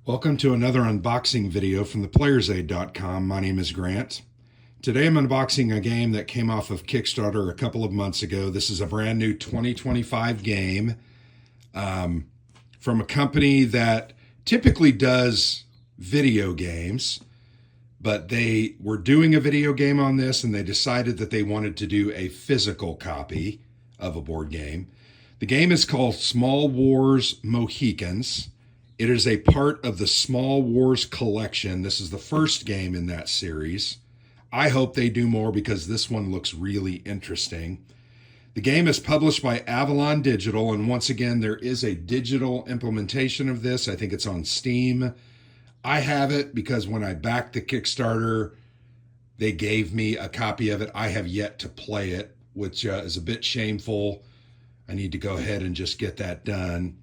Welcome to another unboxing video from theplayersaid.com. My name is Grant. Today I'm unboxing a game that came off of Kickstarter a couple of months ago. This is a brand new 2025 game from a company that typically does video games, but they were doing a video game on this and they decided that they wanted to do a physical copy of a board game. The game is called Small Wars Mohicans. It is a part of the Small Wars collection. This is the first game in that series. I hope they do more because this one looks really interesting. The game is published by Avalon Digital, and once again, there is a digital implementation of this. I think it's on Steam. I have it because when I backed the Kickstarter, they gave me a copy of it. I have yet to play it, which is a bit shameful. I need to go ahead and just get that done.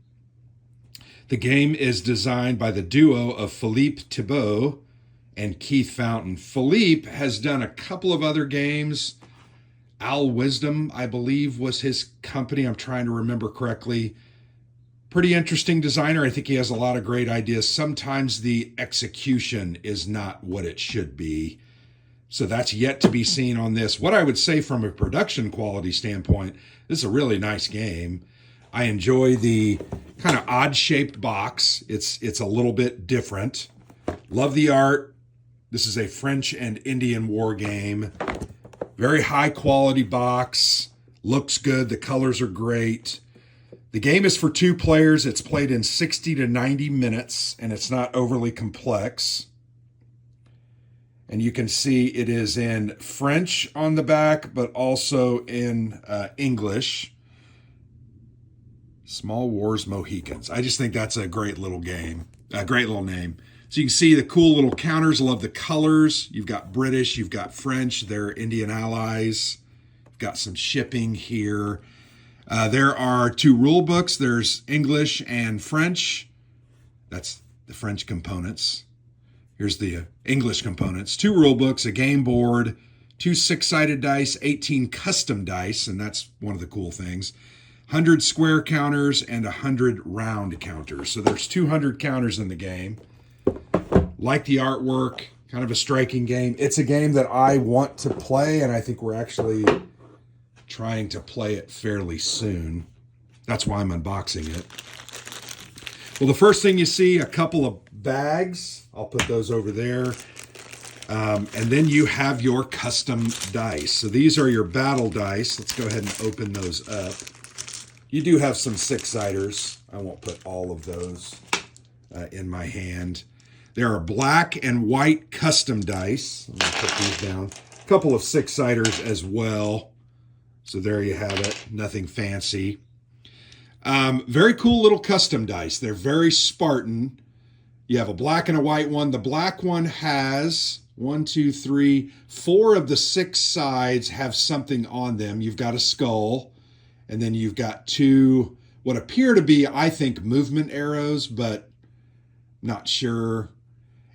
The game is designed by the duo of Philippe Thibault and Keith Fountain. Philippe has done a couple of other games. Al Wisdom, I believe, was his company. I'm trying to remember correctly. Pretty interesting designer. I think he has a lot of great ideas. Sometimes the execution is not what it should be. So that's yet to be seen on this. What I would say from a production quality standpoint, this is a really nice game. I enjoy the kind of odd-shaped box. It's a little bit different. Love the art. This is a French and Indian war game. Very high-quality box. Looks good. The colors are great. The game is for 2 players. It's played in 60 to 90 minutes, and it's not overly complex. And you can see it is in French on the back, but also in English. Small Wars Mohicans. I just think that's a great little game, a great little name. So you can see the cool little counters. I love the colors. You've got British, you've got French, they're Indian allies. You've got some shipping here. There are 2 rule books. There's English and French. That's the French components. Here's the English components. 2 rule books, a game board, 2 6-sided dice, 18 custom dice, and that's one of the cool things. 100 square counters and 100 round counters. So there's 200 counters in the game. Like the artwork, kind of a striking game. It's a game that I want to play, and I think we're actually trying to play it fairly soon. That's why I'm unboxing it. Well, the first thing you see, a couple of bags. I'll put those over there. And then you have your custom dice. So these are your battle dice. Let's go ahead and open those up. You do have some 6-siders. I won't put all of those in my hand. There are black and white custom dice. I'm going to put these down. A couple of 6-siders as well. So there you have it. Nothing fancy. Very cool little custom dice. They're very Spartan. You have a black and a white one. The black one has 1, 2, 3, 4 of the 6 sides have something on them. You've got a skull. And then you've got 2, what appear to be, I think, movement arrows, but not sure.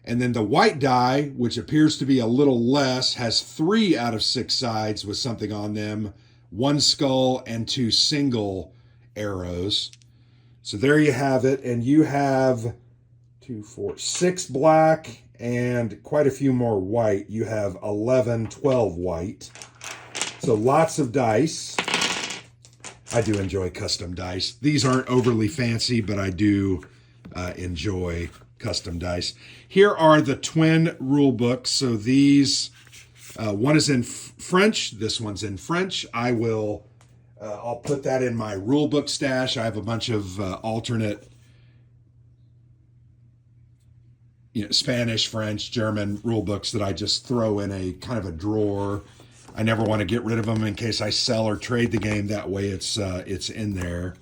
And then the white die, which appears to be a little less, has 3 out of 6 sides with something on them, 1 skull and 2 single arrows. So there you have it. And you have 2, 4, 6 black and quite a few more white. You have 11, 12 white. So lots of dice. I do enjoy custom dice. These aren't overly fancy, but I do enjoy custom dice. Here are the twin rule books. So these, one is in French. This one's in French. I'll put that in my rule book stash. I have a bunch of alternate, Spanish, French, German rule books that I just throw in a kind of a drawer. I never want to get rid of them in case I sell or trade the game. That way it's in there.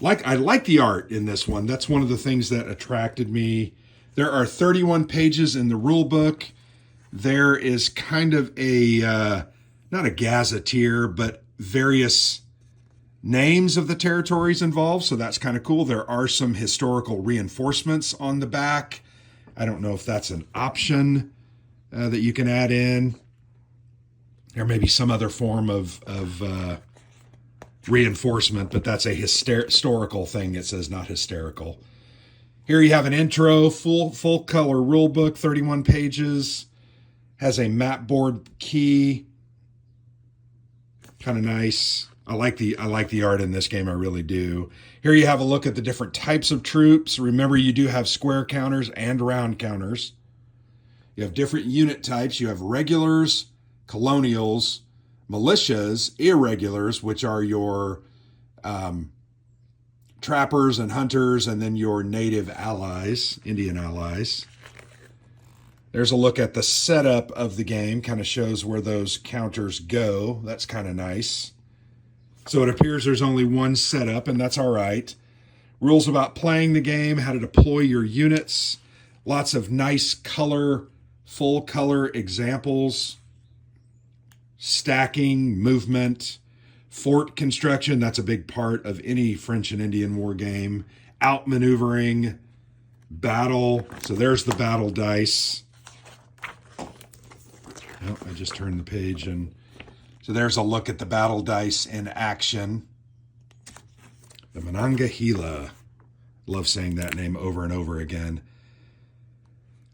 I like the art in this one. That's one of the things that attracted me. There are 31 pages in the rule book. There is kind of a, not a gazetteer, but various names of the territories involved. So that's kind of cool. There are some historical reinforcements on the back. I don't know if that's an option that you can add in. There may be some other form of reinforcement, but that's a historical thing. It says not hysterical. Here you have an intro, full color rule book, 31 pages. Has a map board key. Kind of nice. I like the art in this game, I really do. Here you have a look at the different types of troops. Remember, you do have square counters and round counters. You have different unit types. You have regulars, colonials, militias, irregulars, which are your trappers and hunters, and then your native allies, Indian allies. There's a look at the setup of the game, kind of shows where those counters go. That's kind of nice. So it appears there's only one setup, and that's all right. Rules about playing the game, how to deploy your units. Lots of nice color, full color examples. Stacking, movement, fort construction. That's a big part of any French and Indian War game. Outmaneuvering, battle. So there's the battle dice. Oh, I just turned the page, and so there's a look at the battle dice in action. The Monongahela. Love saying that name over and over again.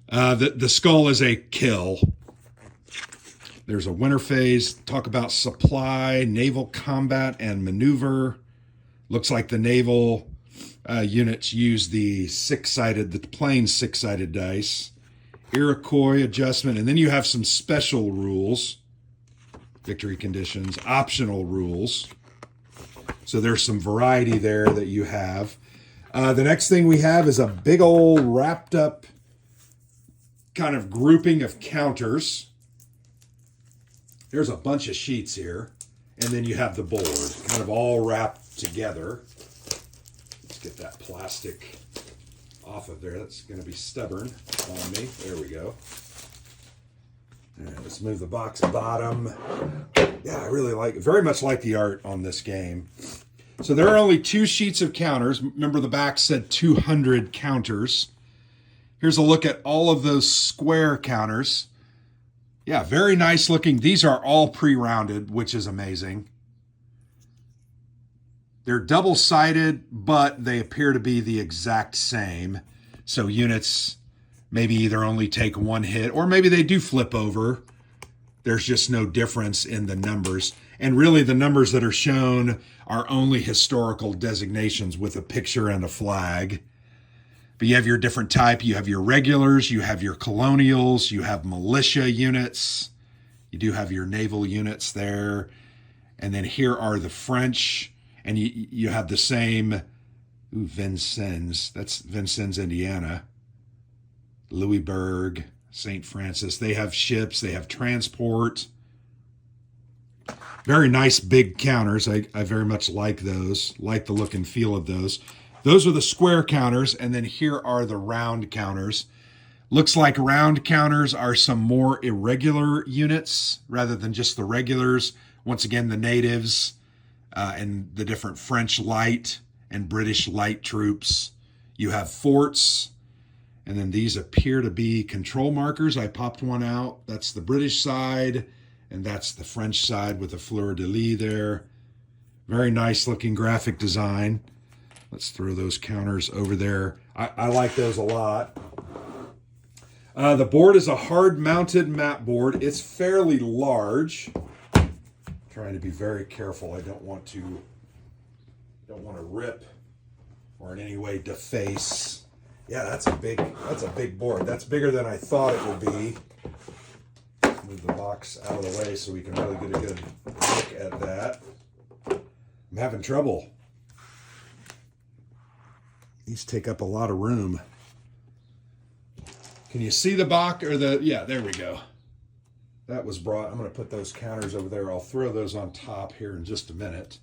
The skull is a kill. There's a winter phase. Talk about supply, naval combat, and maneuver. Looks like the naval units use the plain six-sided dice. Iroquois adjustment, and then you have some special rules, victory conditions, optional rules. So there's some variety there that you have. The next thing we have is a big old wrapped up kind of grouping of counters. There's a bunch of sheets here, and then you have the board, kind of all wrapped together. Let's get that plastic off of there. That's going to be stubborn on me. There we go. And let's move the box bottom. Yeah, I really very much like the art on this game. So there are only 2 sheets of counters. Remember, the back said 200 counters. Here's a look at all of those square counters. Yeah, very nice looking. These are all pre-rounded, which is amazing. They're double-sided, but they appear to be the exact same. So units maybe either only take one hit, or maybe they do flip over. There's just no difference in the numbers. And really, the numbers that are shown are only historical designations with a picture and a flag. But you have your different type. You have your regulars, you have your colonials, you have militia units. You do have your naval units there. And then here are the French. And you have the same, Vincennes, that's Vincennes, Indiana, Louisburg, St. Francis. They have ships, they have transport. Very nice big counters. I very much like those, like the look and feel of those. Those are the square counters, and then here are the round counters. Looks like round counters are some more irregular units rather than just the regulars. Once again, the natives, and the different French light and British light troops. You have forts, and then these appear to be control markers. I popped one out. That's the British side, and that's the French side with the fleur-de-lis there. Very nice looking graphic design. Let's throw those counters over there. I like those a lot. The board is a hard-mounted map board. It's fairly large. Trying to be very careful. I don't want to rip or in any way deface. Yeah, that's a big board. That's bigger than I thought it would be. Move the box out of the way so we can really get a good look at that. I'm having trouble. These take up a lot of room. Can you see the box or the, yeah, there we go. That was brought. I'm going to put those counters over there. I'll throw those on top here in just a minute.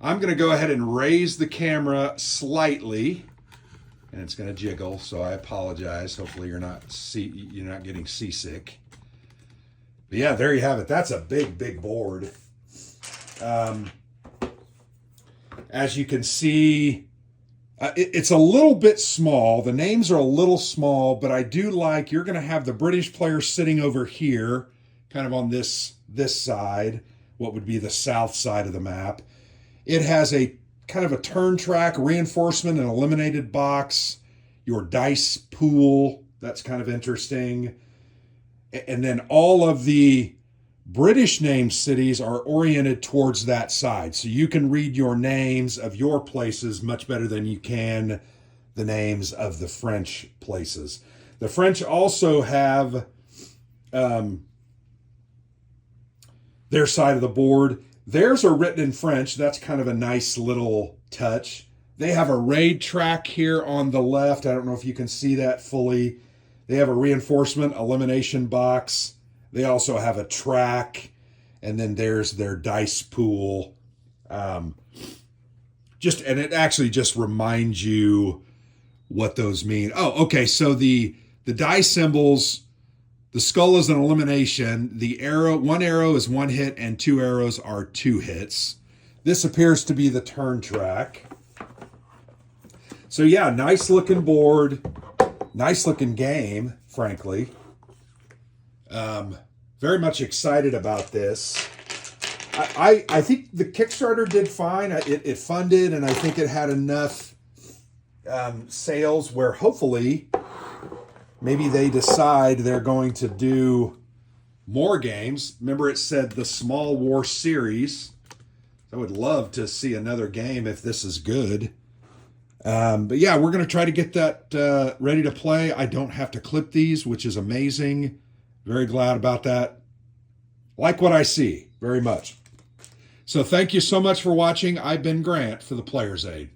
I'm going to go ahead and raise the camera slightly, and it's going to jiggle, so I apologize. Hopefully you're not getting seasick. But yeah, there you have it. That's a big board. As you can see, it's a little bit small. The names are a little small, but I do like, you're going to have the British player sitting over here, kind of on this side, what would be the south side of the map. It has a kind of a turn track, reinforcement, and eliminated box. your dice pool. That's kind of interesting. And then all of the British named cities are oriented towards that side. So you can read your names of your places much better than you can the names of the French places. The French also have their side of the board. Theirs are written in French. That's kind of a nice little touch. They have a raid track here on the left. I don't know if you can see that fully. They have a reinforcement elimination box. They also have a track, and then there's their dice pool. And it actually just reminds you what those mean. Oh, okay. So the dice symbols, the skull is an elimination. The arrow, one arrow is one hit, and two arrows are two hits. This appears to be the turn track. So yeah, nice looking board, nice looking game, frankly. Very much excited about this. I think the Kickstarter did fine. It funded, and I think it had enough sales where hopefully maybe they decide they're going to do more games. Remember, it said the Small War series. I would love to see another game if this is good. But yeah, we're going to try to get that ready to play. I don't have to clip these, which is amazing. Very glad about that. Like what I see very much. So thank you so much for watching. I've been Grant for the Player's Aid.